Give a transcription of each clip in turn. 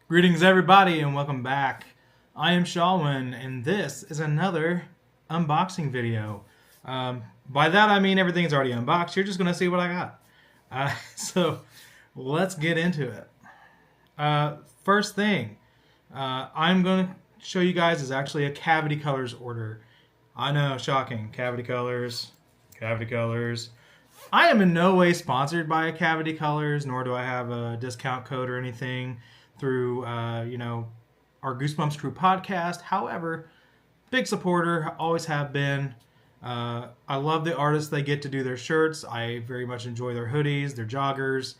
Greetings everybody and welcome back. I am Shawhain and this is another unboxing video. By that I mean everything's already unboxed. You're just going to see what I got. So let's get into it. First thing I'm going to show you guys is actually a Cavity Colors order. I know, shocking. Cavity Colors. I am in no way sponsored by Cavity Colors, nor do I have a discount code or anything through, our Goosebumps Crew podcast. However, big supporter, always have been. I love the artists they get to do their shirts. I very much enjoy their hoodies, their joggers,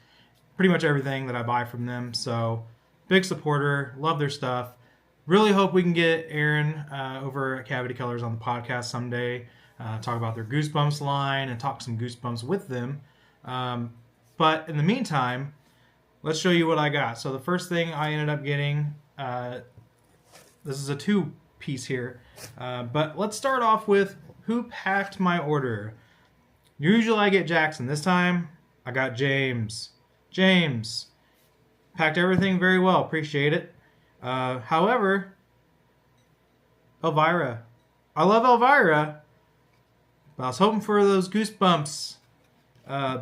pretty much everything that I buy from them. So, big supporter, love their stuff. Really hope we can get Aaron over at Cavity Colors on the podcast someday. Talk about their Goosebumps line and talk some Goosebumps with them. But in the meantime, let's show you what I got. So the first thing I ended up getting, this is a two-piece here. But let's start off with who packed my order. Usually I get Jackson. This time I got James. James packed everything very well. Appreciate it. However, Elvira. I love Elvira, but I was hoping for those Goosebumps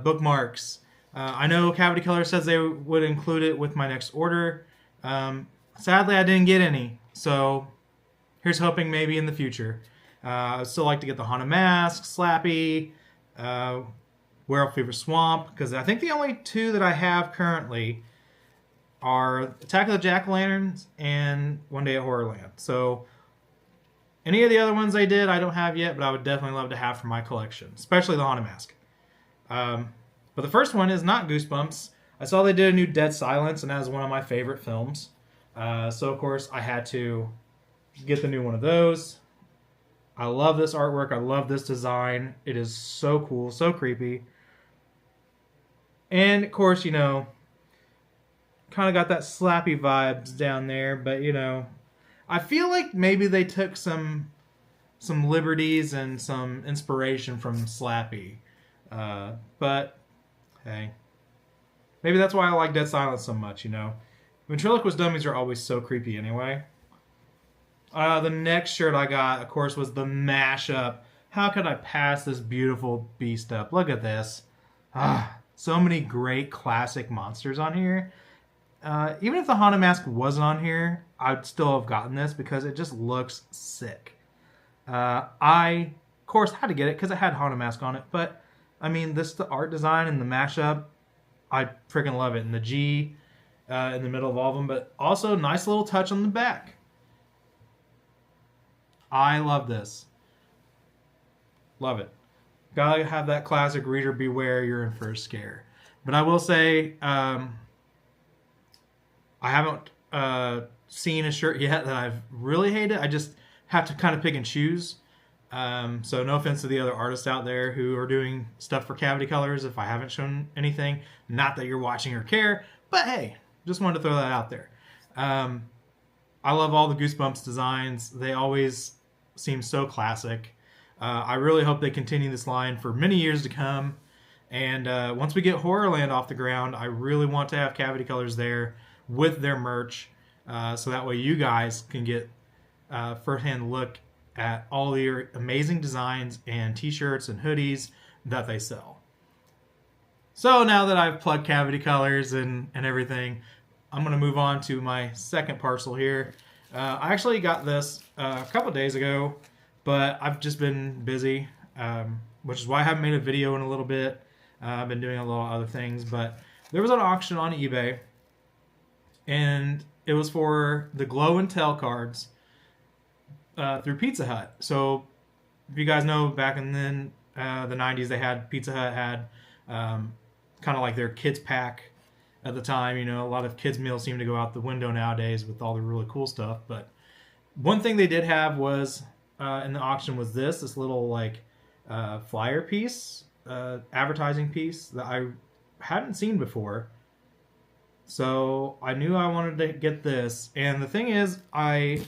bookmarks. I know Cavity Color says they would include it with my next order. Sadly, I didn't get any, so here's hoping maybe in the future. I'd still like to get the Haunted Mask, Slappy, Werewolf Fever Swamp, because I think the only two that I have currently are Attack of the Jack-O-Lanterns and One Day at Horrorland. So any of the other ones I did, I don't have yet, but I would definitely love to have for my collection, especially the Haunted Mask. But the first one is not Goosebumps. I saw they did a new Dead Silence, and that is one of my favorite films. So, of course, I had to get the new one of those. I love this artwork. I love this design. It is so cool, so creepy. And, of course, kind of got that Slappy vibes down there, but, I feel like maybe they took some liberties and some inspiration from Slappy. But hey, maybe that's why I like Dead Silence so much, Ventriloquist dummies are always so creepy anyway. The next shirt I got, of course, was the mashup. How could I pass this beautiful beast up? Look at this. So many great classic monsters on here. Even if the Haunted Mask wasn't on here, I'd still have gotten this because it just looks sick. I, of course, had to get it because it had Haunted Mask on it, but I mean, the art design and the mashup, I freaking love it. And the G in the middle of all of them, but also nice little touch on the back. I love this. Love it. Gotta have that classic reader beware, you're in for a scare. But I will say, I haven't seen a shirt yet that I've really hated. I just have to kind of pick and choose. So no offense to the other artists out there who are doing stuff for Cavity Colors if I haven't shown anything. Not that you're watching or care, but hey, just wanted to throw that out there. I love all the Goosebumps designs. They always seem so classic. I really hope they continue this line for many years to come. And once we get Horrorland off the ground, I really want to have Cavity Colors there with their merch. So that way you guys can get a first-hand look at all the amazing designs and t-shirts and hoodies that they sell. So now that I've plugged Cavity Colors and everything, I'm going to move on to my second parcel here. I actually got this a couple days ago, but I've just been busy, which is why I haven't made a video in a little bit. I've been doing a lot of other things, but there was an auction on eBay, and it was for the Glow and Tell cards through Pizza Hut. So if you guys know, back in the 90s, they had Pizza Hut had kind of like their kids pack at the time. A lot of kids meals seem to go out the window nowadays with all the really cool stuff. But one thing they did have was in the auction was this little like flyer piece, advertising piece that I hadn't seen before. So I knew I wanted to get this, and the thing is, I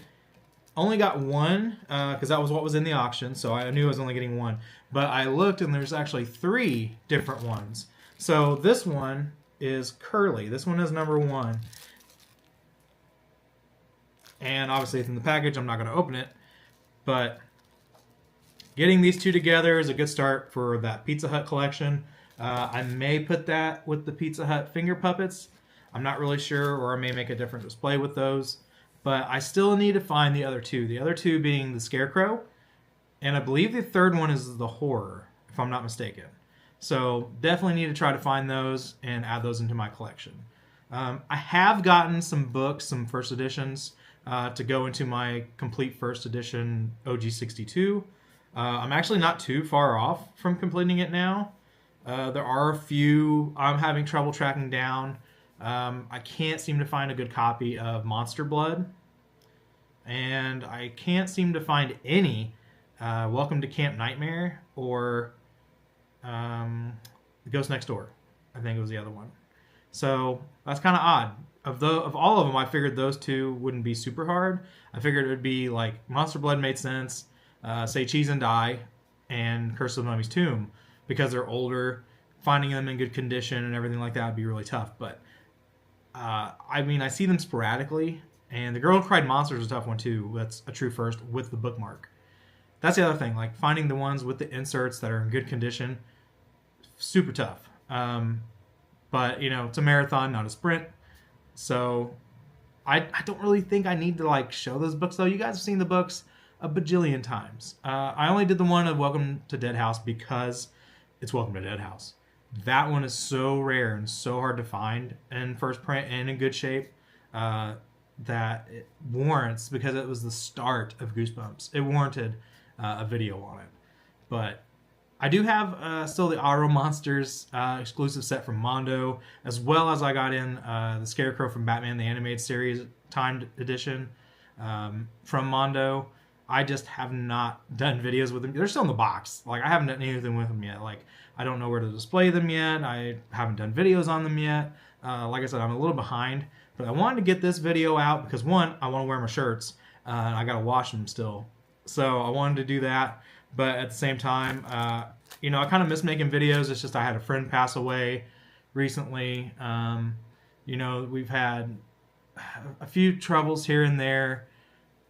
only got one because that was what was in the auction, so I knew I was only getting one. But I looked, and there's actually 3 different ones. So this one is Curly. This one is number 1. And obviously it's in the package. I'm not going to open it. But getting these two together is a good start for that Pizza Hut collection. I may put that with the Pizza Hut finger puppets. I'm not really sure, or I may make a different display with those. But I still need to find the other two. The other two being the Scarecrow, and I believe the third one is the Horror, if I'm not mistaken. So definitely need to try to find those and add those into my collection. I have gotten some books, some first editions, to go into my complete first edition OG62. I'm actually not too far off from completing it now. There are a few I'm having trouble tracking down. I can't seem to find a good copy of Monster Blood. And I can't seem to find any Welcome to Camp Nightmare or Ghost Next Door. I think it was the other one. So that's kind of odd. Of all of them, I figured those two wouldn't be super hard. I figured it would be like Monster Blood made sense, say Cheese and Die, and Curse of the Mummy's Tomb, because they're older. Finding them in good condition and everything like that would be really tough. But I mean, I see them sporadically, and The Girl Who Cried Monsters is a tough one too. That's a true first with the bookmark. That's the other thing, like finding the ones with the inserts that are in good condition, super tough. But you know, it's a marathon, not a sprint. So I don't really think I need to like show those books though. You guys have seen the books a bajillion times. I only did the one of Welcome to Dead House because it's Welcome to Dead House. That one is so rare and so hard to find in first print and in good shape that it warrants, because it was the start of Goosebumps, it warranted a video on it. But I do have still the Auto Monsters exclusive set from Mondo, as well as I got in the Scarecrow from Batman the Animated Series timed edition from Mondo. I just have not done videos with them. They're still in the box. Like, I haven't done anything with them yet. Like, I don't know where to display them yet. I haven't done videos on them yet. Like I said, I'm a little behind. But I wanted to get this video out because, one, I want to wear my shirts. And I got to wash them still. So I wanted to do that. But at the same time, you know, I kind of miss making videos. It's just I had a friend pass away recently. You know, we've had a few troubles here and there.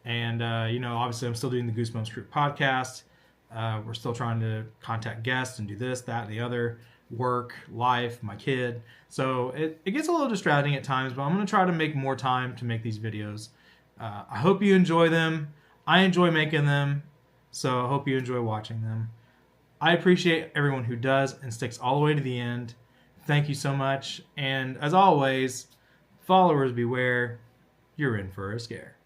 And, you know, obviously I'm still doing the Goosebumps Group podcast. We're still trying to contact guests and do this, that, and the other. Work, life, my kid. So it gets a little distracting at times, but I'm going to try to make more time to make these videos. I hope you enjoy them. I enjoy making them. So I hope you enjoy watching them. I appreciate everyone who does and sticks all the way to the end. Thank you so much. And as always, followers beware. You're in for a scare.